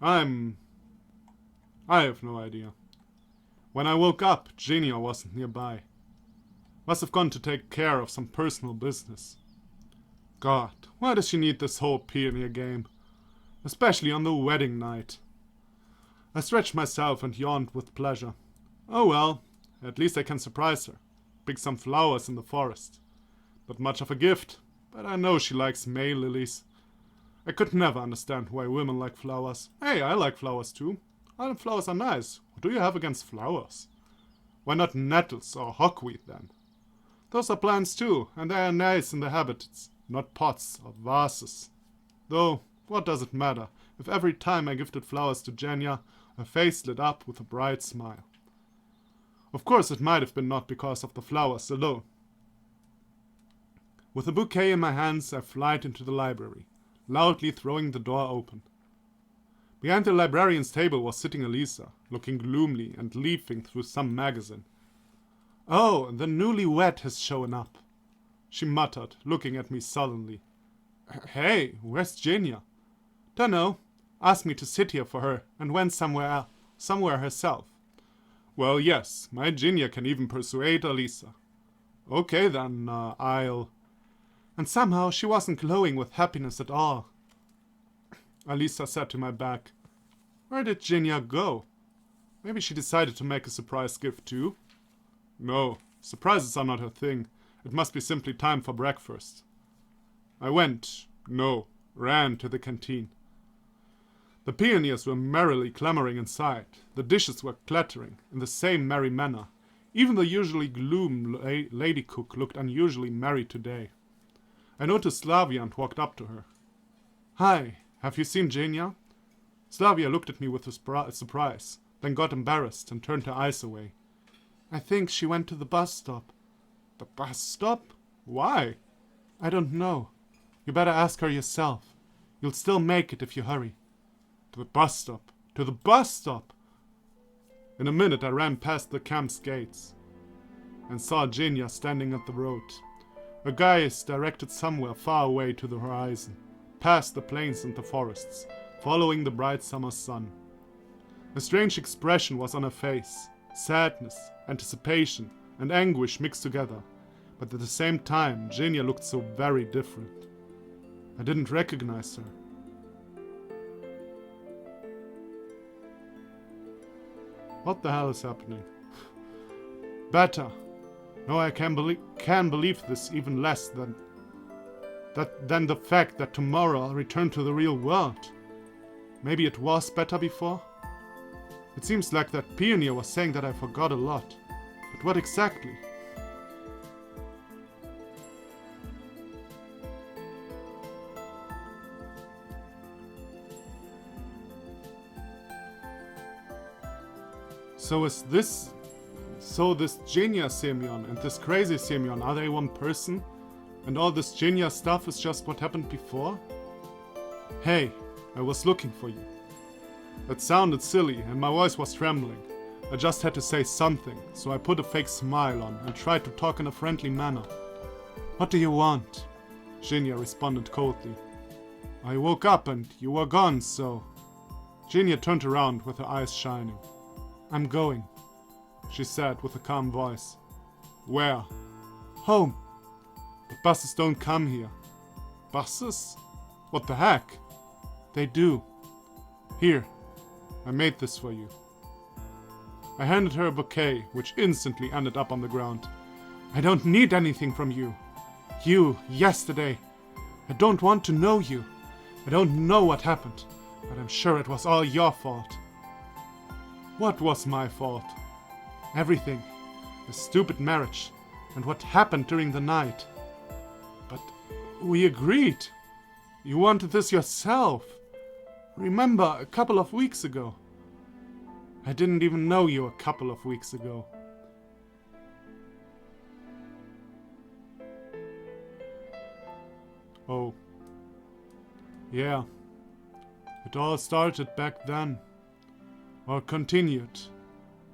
I have no idea. When I woke up, Genia wasn't nearby. Must have gone to take care of some personal business. God, why does she need this whole peony game? Especially on the wedding night. I stretched myself and yawned with pleasure. Oh well, at least I can surprise her. Pick some flowers in the forest. Not much of a gift, but I know she likes May lilies. I could never understand why women like flowers. Hey, I like flowers too. All flowers are nice. What do you have against flowers? Why not nettles or hawkweed then? Those are plants too, and they are nice in their habitats, not pots or vases. Though, what does it matter if every time I gifted flowers to Zhenya, her face lit up with a bright smile? Of course it might have been not because of the flowers alone. With a bouquet in my hands, I flied into the library, loudly throwing the door open. Behind the librarian's table was sitting Elisa, looking gloomily and leafing through some magazine. Oh, the newlywed has shown up, she muttered, looking at me sullenly. Hey, where's Genia? Dunno. Asked me to sit here for her and went somewhere herself. Well, yes, my Genia can even persuade Elisa. Okay then, I'll... And somehow she wasn't glowing with happiness at all. Elisa said to my back, Where did Genia go? Maybe she decided to make a surprise gift too? No, surprises are not her thing. It must be simply time for breakfast. I ran to the canteen. The pioneers were merrily clamoring inside. The dishes were clattering in the same merry manner. Even the usually gloom lady cook looked unusually merry today. I noticed Slavia and walked up to her. Hi, have you seen Genia? Slavia looked at me with surprise, then got embarrassed and turned her eyes away. I think she went to the bus stop. The bus stop? Why? I don't know. You better ask her yourself. You'll still make it if you hurry. To the bus stop. To the bus stop! In a minute I ran past the camp's gates and saw Genia standing at the road. Her gaze directed somewhere far away to the horizon, past the plains and the forests, following the bright summer sun. A strange expression was on her face. Sadness, anticipation, and anguish mixed together. But at the same time, Genia looked so very different. I didn't recognize her. What the hell is happening? Better. No, I can believe this even less than the fact that tomorrow I'll return to the real world. Maybe it was better before? It seems like that pioneer was saying that I forgot a lot. But what exactly? So this Genia Semyon and this crazy Semyon, are they one person? And all this Genia stuff is just what happened before? Hey, I was looking for you. That sounded silly and my voice was trembling. I just had to say something, so I put a fake smile on and tried to talk in a friendly manner. What do you want? Genia responded coldly. I woke up and you were gone, so... Genia turned around with her eyes shining. I'm going, she said with a calm voice. Where? Home. But buses don't come here. Buses? What the heck? They do. Here, I made this for you. I handed her a bouquet, which instantly ended up on the ground. I don't need anything from you. You, yesterday. I don't want to know you. I don't know what happened, but I'm sure it was all your fault. What was my fault? Everything. The stupid marriage, and what happened during the night. But we agreed. You wanted this yourself. Remember, a couple of weeks ago. I didn't even know you a couple of weeks ago. Oh. Yeah. It all started back then. Or continued.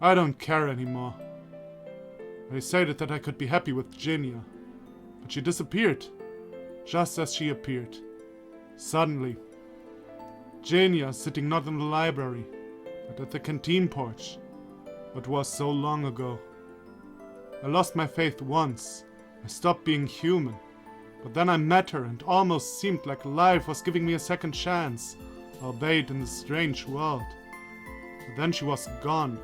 I don't care anymore. I decided that I could be happy with Genia. But she disappeared. Just as she appeared. Suddenly. Genia sitting not in the library, but at the canteen porch. It was so long ago. I lost my faith once. I stopped being human. But then I met her and almost seemed like life was giving me a second chance, albeit in this strange world. But then she was gone,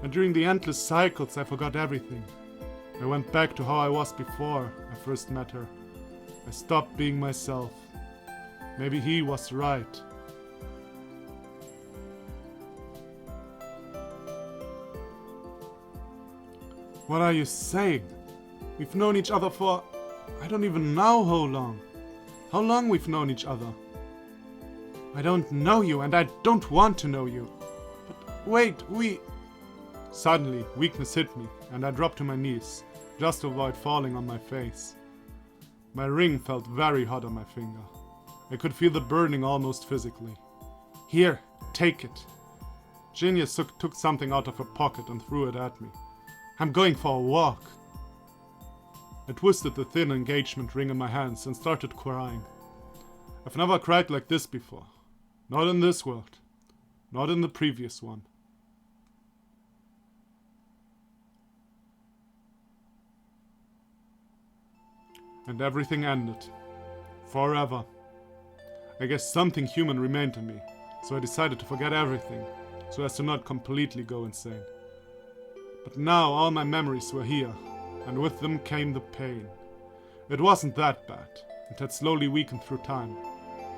and during the endless cycles I forgot everything. I went back to how I was before I first met her. I stopped being myself. Maybe he was right. What are you saying? We've known each other for... I don't even know how long. How long we've known each other. I don't know you and I don't want to know you. But wait, Suddenly, weakness hit me and I dropped to my knees, just to avoid falling on my face. My ring felt very hot on my finger. I could feel the burning almost physically. Here, take it. Genia took something out of her pocket and threw it at me. I'm going for a walk. I twisted the thin engagement ring in my hands and started crying. I've never cried like this before. Not in this world. Not in the previous one. And everything ended. Forever. I guess something human remained in me, so I decided to forget everything, so as to not completely go insane. But now all my memories were here, and with them came the pain. It wasn't that bad. It had slowly weakened through time,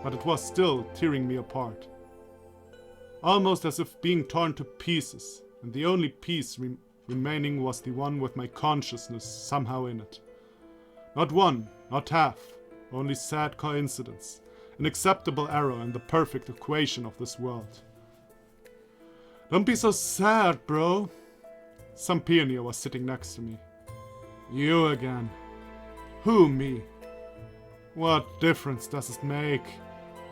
but it was still tearing me apart. Almost as if being torn to pieces, and the only piece remaining was the one with my consciousness somehow in it. Not one, not half, only sad coincidence, an acceptable error in the perfect equation of this world. Don't be so sad, bro. Some pioneer was sitting next to me. You again. Who, me? What difference does it make?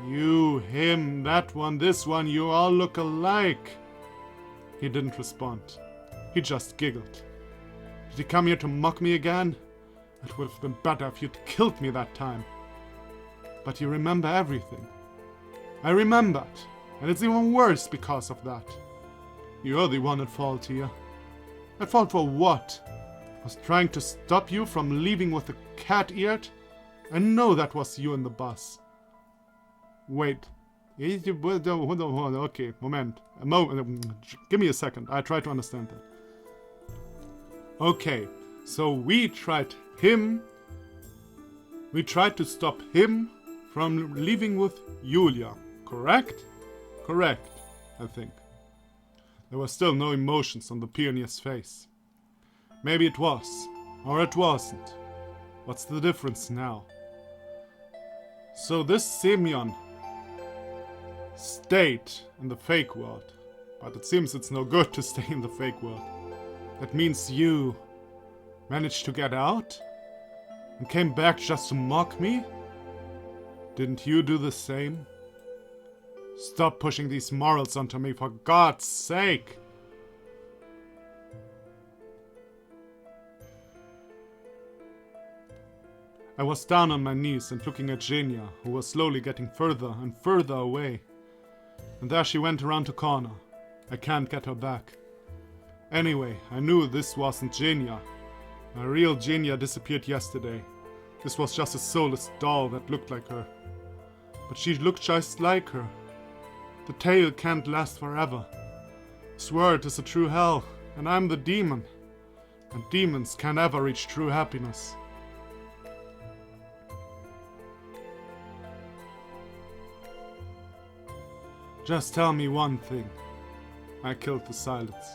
You, him, that one, this one, you all look alike. He didn't respond. He just giggled. Did he come here to mock me again? It would have been better if you'd killed me that time. But you remember everything. I remembered, and it's even worse because of that. You're the one at fault here. At fault for what? I was trying to stop you from leaving with the cat-eared? I know that was you in the bus. Wait. Okay, moment. Give me a second. I try to understand that. Okay, so we tried to stop him from leaving with Julia, correct? Correct, I think. There were still no emotions on the pioneer's face. Maybe it was, or it wasn't. What's the difference now? So this Semyon stayed in the fake world, but it seems it's no good to stay in the fake world. That means you managed to get out? And came back just to mock me? Didn't you do the same? Stop pushing these morals onto me, for God's sake! I was down on my knees and looking at Zhenya, who was slowly getting further and further away. And there she went around the corner. I can't get her back. Anyway, I knew this wasn't Zhenya. My real Genia disappeared yesterday. This was just a soulless doll that looked like her. But she looked just like her. The tale can't last forever. This world is a true hell, and I'm the demon. And demons can't ever reach true happiness. Just tell me one thing. I killed the silence.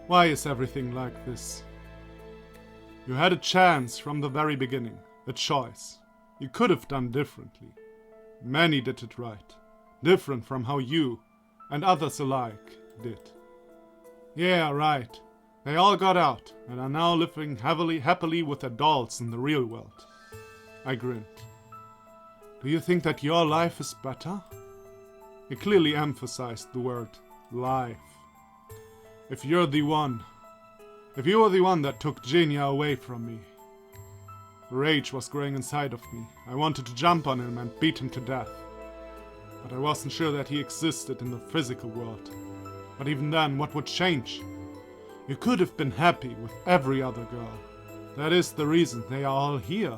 Why is everything like this? You had a chance from the very beginning, a choice. You could have done differently. Many did it right, different from how you and others alike did. Yeah, right. They all got out and are now living happily with their dolls in the real world. I grinned. Do you think that your life is better? He clearly emphasized the word life. If you were the one that took Genia away from me. Rage was growing inside of me. I wanted to jump on him and beat him to death. but I wasn't sure that he existed in the physical world. But even then, what would change? You could have been happy with every other girl. That is the reason they are all here.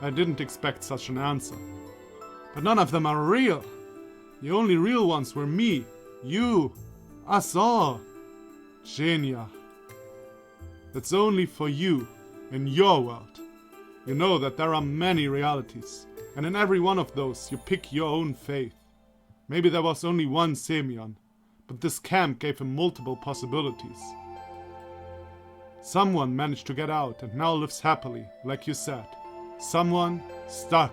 I didn't expect such an answer. But none of them are real. The only real ones were me, you, us all. Genia. That's only for you, in your world. You know that there are many realities, and in every one of those you pick your own faith. Maybe there was only one Semyon, but this camp gave him multiple possibilities. Someone managed to get out and now lives happily, like you said. Someone stuck,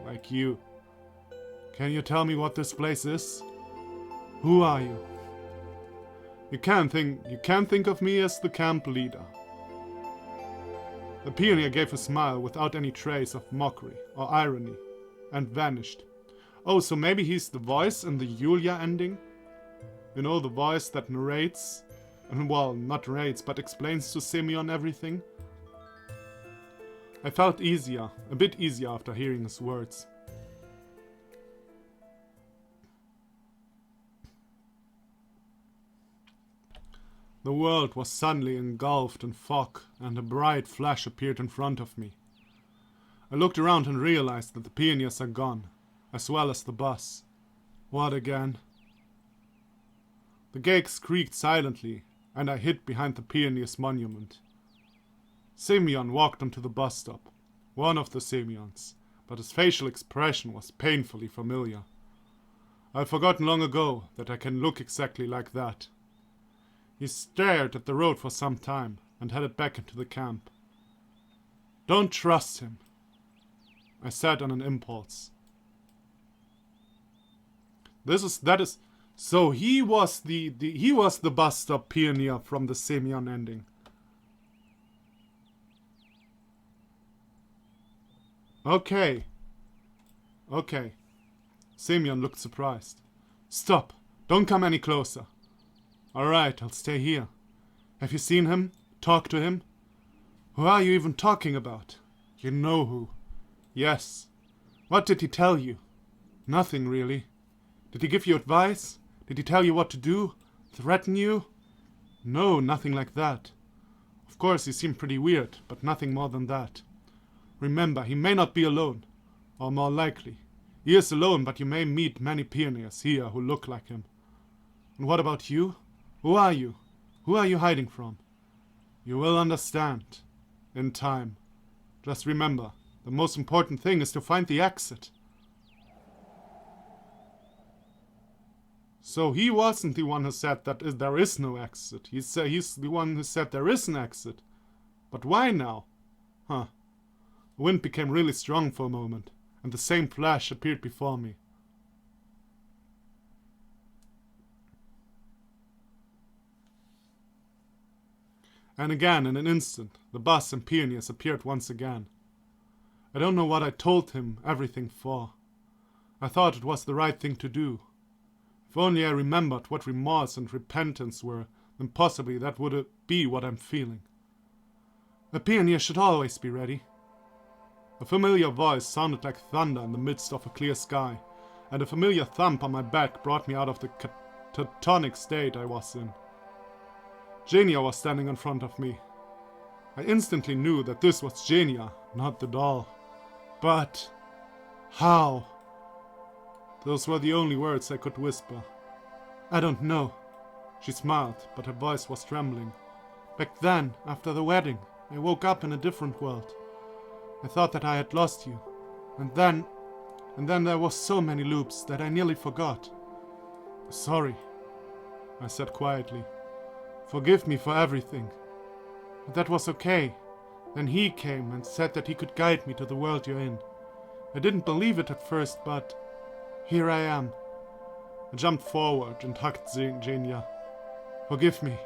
like you. Can you tell me what this place is? Who are you? You can't think of me as the camp leader. The pioneer gave a smile without any trace of mockery or irony, and vanished. Oh, so maybe he's the voice in the Yulia ending? You know, the voice that narrates, and well, not narrates, but explains to Semyon everything? I felt easier, a bit easier after hearing his words. The world was suddenly engulfed in fog, and a bright flash appeared in front of me. I looked around and realized that the pioneers are gone, as well as the bus. What again? The gates creaked silently, and I hid behind the pioneers' monument. Semyon walked onto the bus stop, one of the Semyons, but his facial expression was painfully familiar. I'd forgotten long ago that I can look exactly like that. He stared at the road for some time and headed back into the camp. Don't trust him, I said on an impulse. So he was the bus stop pioneer from the Semyon ending. Okay. Semyon looked surprised. Stop! Don't come any closer. Alright, I'll stay here. Have you seen him? Talked to him? Who are you even talking about? You know who. Yes. What did he tell you? Nothing, really. Did he give you advice? Did he tell you what to do? Threaten you? No, nothing like that. Of course, he seemed pretty weird, but nothing more than that. Remember, he may not be alone. Or more likely. He is alone, but you may meet many pioneers here who look like him. And what about you? Who are you? Who are you hiding from? You will understand. In time. Just remember, the most important thing is to find the exit. So he wasn't the one who said that there is no exit. He's the one who said there is an exit. But why now? The wind became really strong for a moment, and the same flash appeared before me. And again, in an instant, the bus and pioneers appeared once again. I don't know what I told him everything for. I thought it was the right thing to do. If only I remembered what remorse and repentance were, then possibly that would be what I'm feeling. A pioneer should always be ready. A familiar voice sounded like thunder in the midst of a clear sky, and a familiar thump on my back brought me out of the catatonic state I was in. Genia was standing in front of me. I instantly knew that this was Genia, not the doll. But how? Those were the only words I could whisper. I don't know. She smiled, but her voice was trembling. Back then, after the wedding, I woke up in a different world. I thought that I had lost you. And then there was so many loops that I nearly forgot. Sorry, I said quietly. Forgive me for everything. But that was okay. Then he came and said that he could guide me to the world you're in. I didn't believe it at first, but here I am. I jumped forward and hugged Zhenya. Forgive me.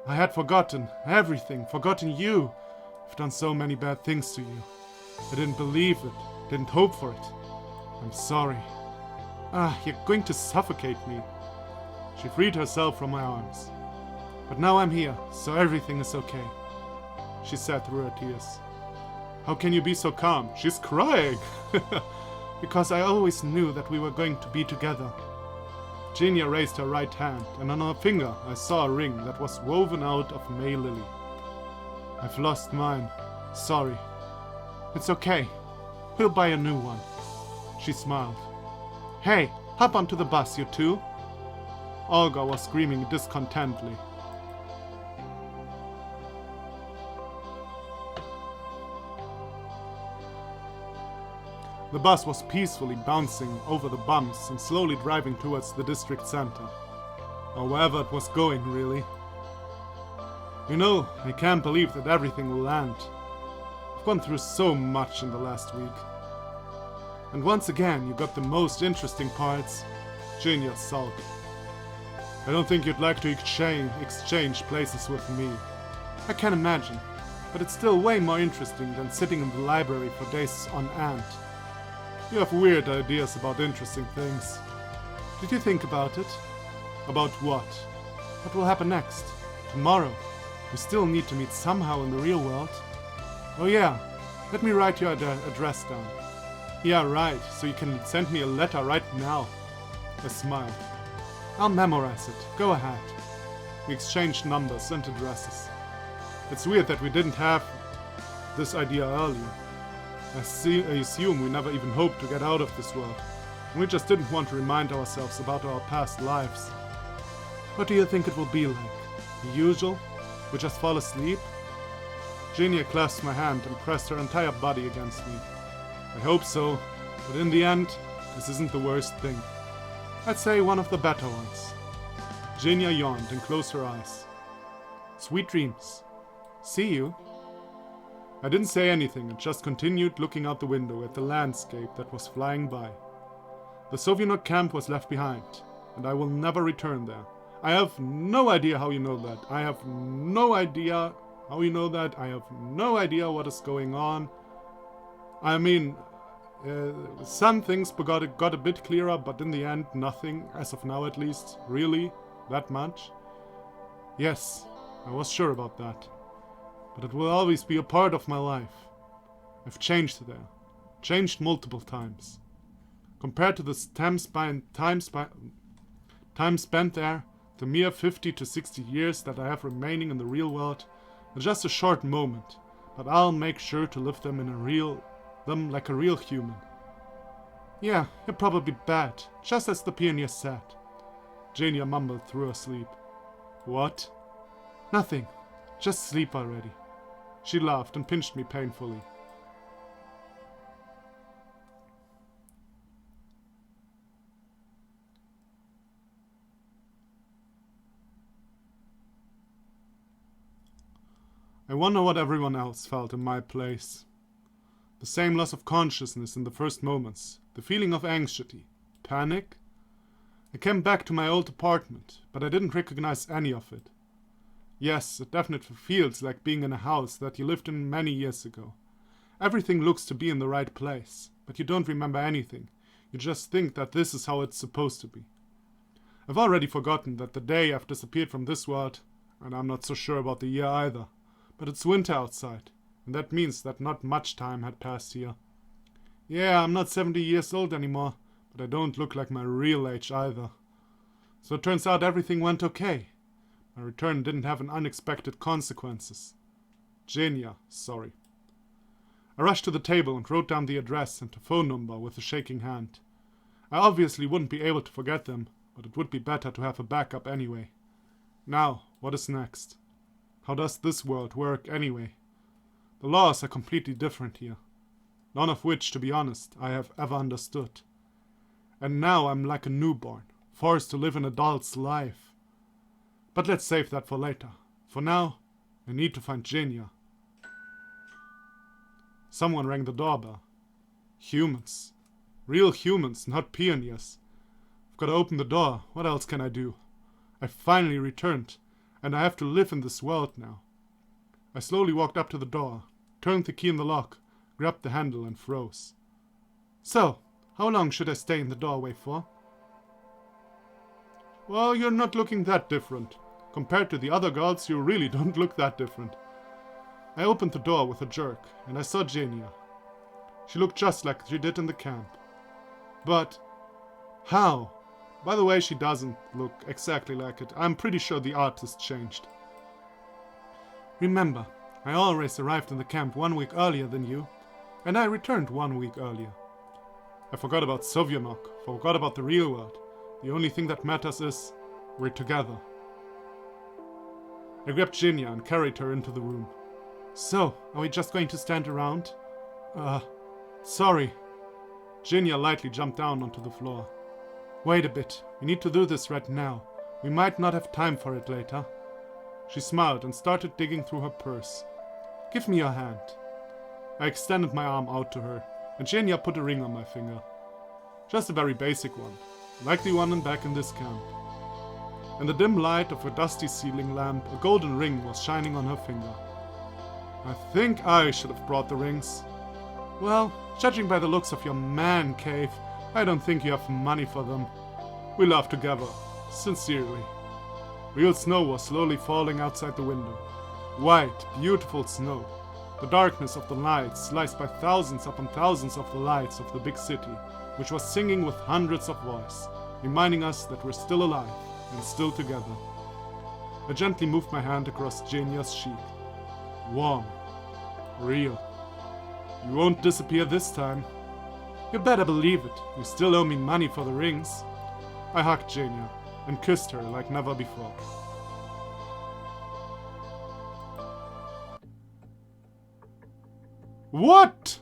I had forgotten everything, forgotten you. I've done so many bad things to you. I didn't believe it, didn't hope for it. I'm sorry. You're going to suffocate me. She freed herself from my arms. But now I'm here, so everything is okay, she said through her tears. How can you be so calm? She's crying! Because I always knew that we were going to be together. Genia raised her right hand, and on her finger I saw a ring that was woven out of May lily. I've lost mine. Sorry. It's okay. We'll buy a new one. She smiled. Hey, hop onto the bus, you two. Olga was screaming discontentedly. The bus was peacefully bouncing over the bumps and slowly driving towards the district center. Or wherever it was going, really. You know, I can't believe that everything will end. I've gone through so much in the last week. And once again, you got the most interesting parts. Genia sulked. I don't think you'd like to exchange places with me. I can imagine, but it's still way more interesting than sitting in the library for days on end. You have weird ideas about interesting things. Did you think about it? About what? What will happen next? Tomorrow? We still need to meet somehow in the real world. Oh yeah, let me write your address down. Yeah, right, so you can send me a letter right now. I smiled. I'll memorize it. Go ahead. We exchanged numbers and addresses. It's weird that we didn't have this idea earlier. I assume we never even hoped to get out of this world. And we just didn't want to remind ourselves about our past lives. What do you think it will be like? The usual? We just fall asleep? Genia clasped my hand and pressed her entire body against me. I hope so, but in the end, this isn't the worst thing. I'd say one of the better ones. Genia yawned and closed her eyes. Sweet dreams. See you. I didn't say anything and just continued looking out the window at the landscape that was flying by. The Soviet camp was left behind, and I will never return there. I have no idea how you know that. I have no idea how you know that. I have no idea what is going on. I mean, some things got a bit clearer, but in the end, nothing, as of now at least. Really? That much? Yes, I was sure about that. But it will always be a part of my life. I've changed there. Changed multiple times. Compared to the time spent there, the mere 50 to 60 years that I have remaining in the real world are just a short moment, but I'll make sure to live them like a real human. Yeah, you're probably bad, just as the pioneer said. Genia mumbled through her sleep. What? Nothing. Just sleep already. She laughed and pinched me painfully. I wonder what everyone else felt in my place. The same loss of consciousness in the first moments, the feeling of anxiety, panic. I came back to my old apartment, but I didn't recognize any of it. Yes, it definitely feels like being in a house that you lived in many years ago. Everything looks to be in the right place, but you don't remember anything. You just think that this is how it's supposed to be. I've already forgotten that the day I've disappeared from this world, and I'm not so sure about the year either, but it's winter outside, and that means that not much time had passed here. Yeah, I'm not 70 years old anymore, but I don't look like my real age either. So it turns out everything went okay. My return didn't have unexpected consequences. Genia, sorry. I rushed to the table and wrote down the address and the phone number with a shaking hand. I obviously wouldn't be able to forget them, but it would be better to have a backup anyway. Now, what is next? How does this world work anyway? The laws are completely different here. None of which, to be honest, I have ever understood. And now I'm like a newborn, forced to live an adult's life. But let's save that for later. For now, I need to find Genia. Someone rang the doorbell. Humans. Real humans, not pioneers. I've got to open the door. What else can I do? I finally returned, and I have to live in this world now. I slowly walked up to the door, turned the key in the lock, grabbed the handle and froze. So, how long should I stay in the doorway for? Well, you're not looking that different. Compared to the other girls, you really don't look that different. I opened the door with a jerk, and I saw Genia. She looked just like she did in the camp. But how? By the way, she doesn't look exactly like it. I'm pretty sure the artist changed. Remember, I always arrived in the camp 1 week earlier than you, and I returned 1 week earlier. I forgot about Sovyanok, forgot about the real world. The only thing that matters is we're together. I grabbed Genia and carried her into the room. So, are we just going to stand around? Sorry. Genia lightly jumped down onto the floor. Wait a bit, we need to do this right now. We might not have time for it later. She smiled and started digging through her purse. Give me your hand. I extended my arm out to her, and Zhenya put a ring on my finger. Just a very basic one, like the one back in this camp. In the dim light of a dusty ceiling lamp, a golden ring was shining on her finger. I think I should have brought the rings. Well, judging by the looks of your man cave, I don't think you have money for them. We laughed together, sincerely. Real snow was slowly falling outside the window. White, beautiful snow. The darkness of the night sliced by thousands upon thousands of the lights of the big city, which was singing with hundreds of voices, reminding us that we're still alive and still together. I gently moved my hand across Genia's cheek. Warm. Real. You won't disappear this time. You better believe it. You still owe me money for the rings. I hugged Zhenya and kissed her like never before. What?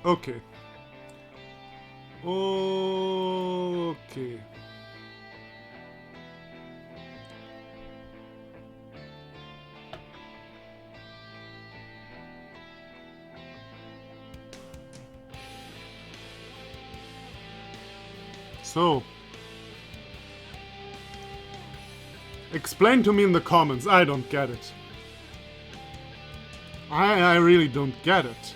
Okay. Okay. So, explain to me in the comments. I don't get it. I really don't get it.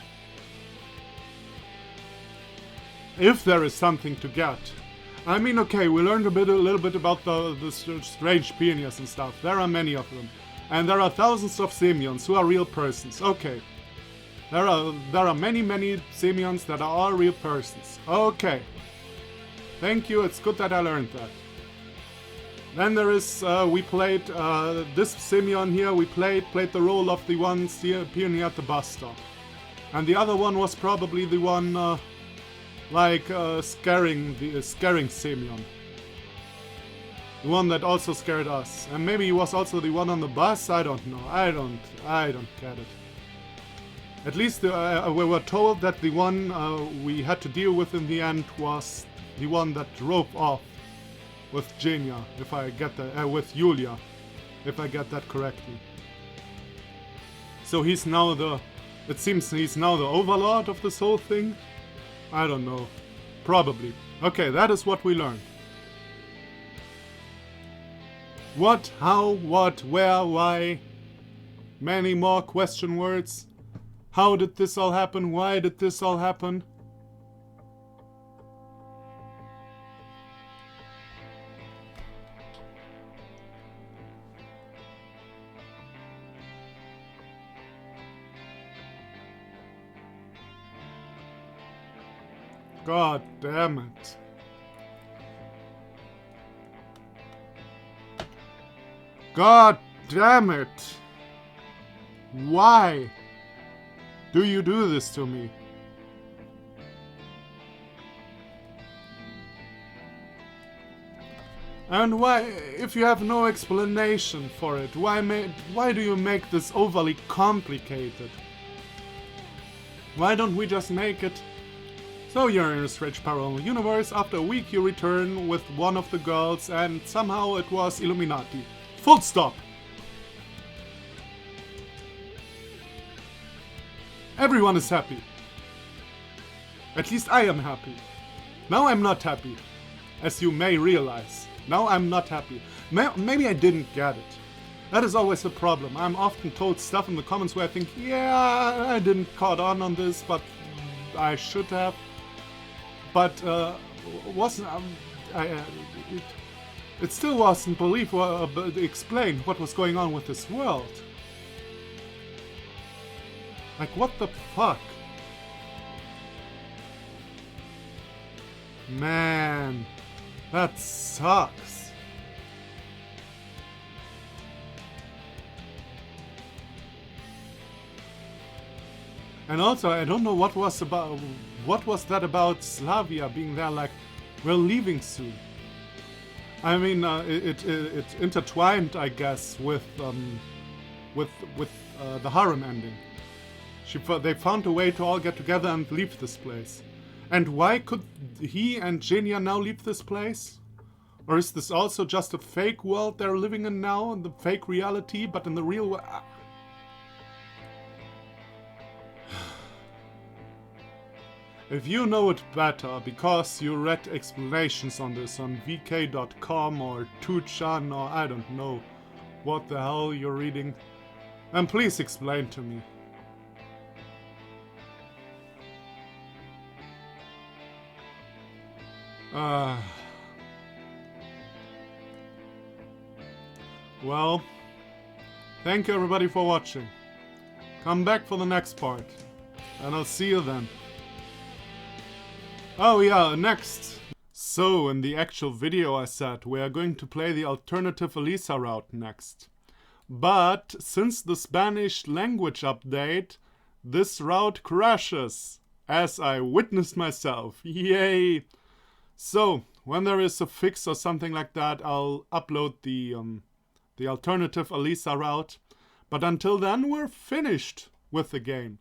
If there is something to get. I mean, okay, we learned a little bit about the strange pioneers and stuff. There are many of them. And there are thousands of Semyons who are real persons. Okay. There are many Semyons that are all real persons. Okay. Thank you, it's good that I learned that. Then there is, we played, this Semyon here, we played the role of the one pioneer at the bus stop. And the other one was probably the one, scaring Semyon. The one that also scared us. And maybe he was also the one on the bus, I don't know. I don't get it. At least we were told that the one we had to deal with in the end was the one that drove off with Genia, if I get that, with Yulia, if I get that correctly. So he's now it seems he's now the overlord of this whole thing? I don't know. Probably. Okay, that is what we learned. What, how, what, where, why? Many more question words. How did this all happen? Why did this all happen? God damn it. God damn it. Why do you do this to me? And why, if you have no explanation for it, why do you make this overly complicated? Why don't we just make it so you're in a strange parallel universe, after a week you return with one of the girls and somehow it was Illuminati. Full stop! Everyone is happy. At least I am happy. Now I'm not happy. As you may realize. Now I'm not happy. Maybe I didn't get it. That is always the problem. I'm often told stuff in the comments where I think, yeah, I didn't caught on this, but I should have. But wasn't it still wasn't explained what was going on with this world. Like, what the fuck? Man, that sucks. And also, I don't know what was that about Slavia being there, like, we're leaving soon. I mean, it intertwined, I guess, with the harem ending. They found a way to all get together and leave this place. And why could he and Genia now leave this place? Or is this also just a fake world they're living in now, the fake reality, but in the real world? If you know it better, because you read explanations on this on vk.com or 2chan or I don't know what the hell you're reading, then please explain to me. Well, thank you everybody for watching. Come back for the next part, and I'll see you then. Oh yeah, next! So, in the actual video I said we are going to play the alternative Elisa route next. But, since the Spanish language update, this route crashes, as I witnessed myself. Yay! So, when there is a fix or something like that, I'll upload the alternative Elisa route. But until then, we're finished with the game.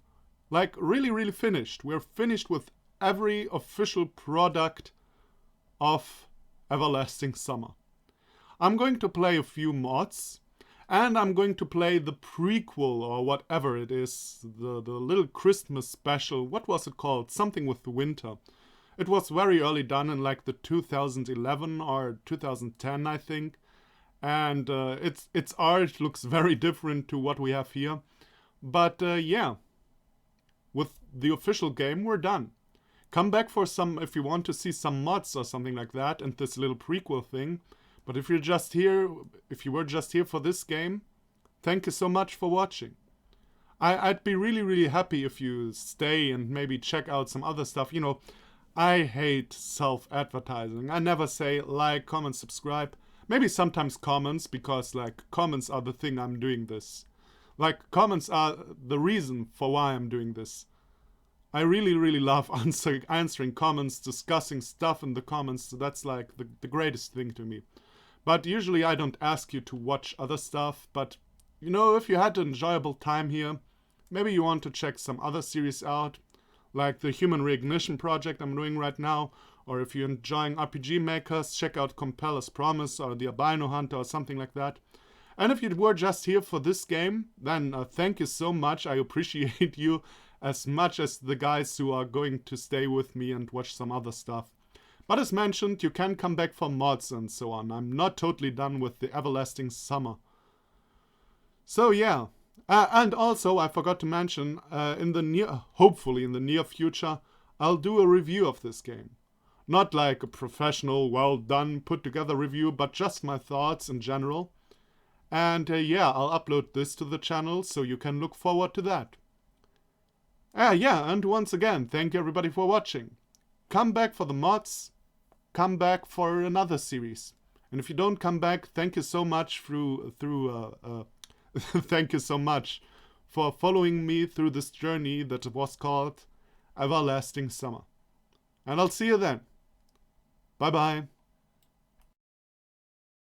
Like, really, really finished. We're finished with every official product of Everlasting Summer. I'm going to play a few mods, and I'm going to play the prequel or whatever it is, the little Christmas special. What was it called? Something with the winter. It was very early done in like the 2011 or 2010, I think. And its art looks very different to what we have here. But yeah, with the official game, we're done. Come back for some, if you want to see some mods or something like that, and this little prequel thing. But if you're just here, if you were just here for this game, thank you so much for watching. I'd be really, really happy if you stay and maybe check out some other stuff. You know, I hate self-advertising. I never say like, comment, subscribe. Maybe sometimes comments, because like comments are the thing I'm doing this. Like, comments are the reason for why I'm doing this. I really, really love answering comments, discussing stuff in the comments. So that's like the greatest thing to me. But usually I don't ask you to watch other stuff. But, you know, if you had an enjoyable time here, maybe you want to check some other series out. Like the Human Reignition project I'm doing right now. Or if you're enjoying RPG makers, check out Compeller's Promise or the Albino Hunter or something like that. And if you were just here for this game, then thank you so much. I appreciate you as much as the guys who are going to stay with me and watch some other stuff. But as mentioned, you can come back for mods and so on. I'm not totally done with the Everlasting Summer. So yeah. And also, I forgot to mention, hopefully in the near future, I'll do a review of this game. Not like a professional, well done, put together review, but just my thoughts in general. And yeah, I'll upload this to the channel, so you can look forward to that. Yeah, and once again, thank you everybody for watching. Come back for the mods, come back for another series. And if you don't come back, thank you so much thank you so much for following me through this journey that was called Everlasting Summer. And I'll see you then. Bye bye.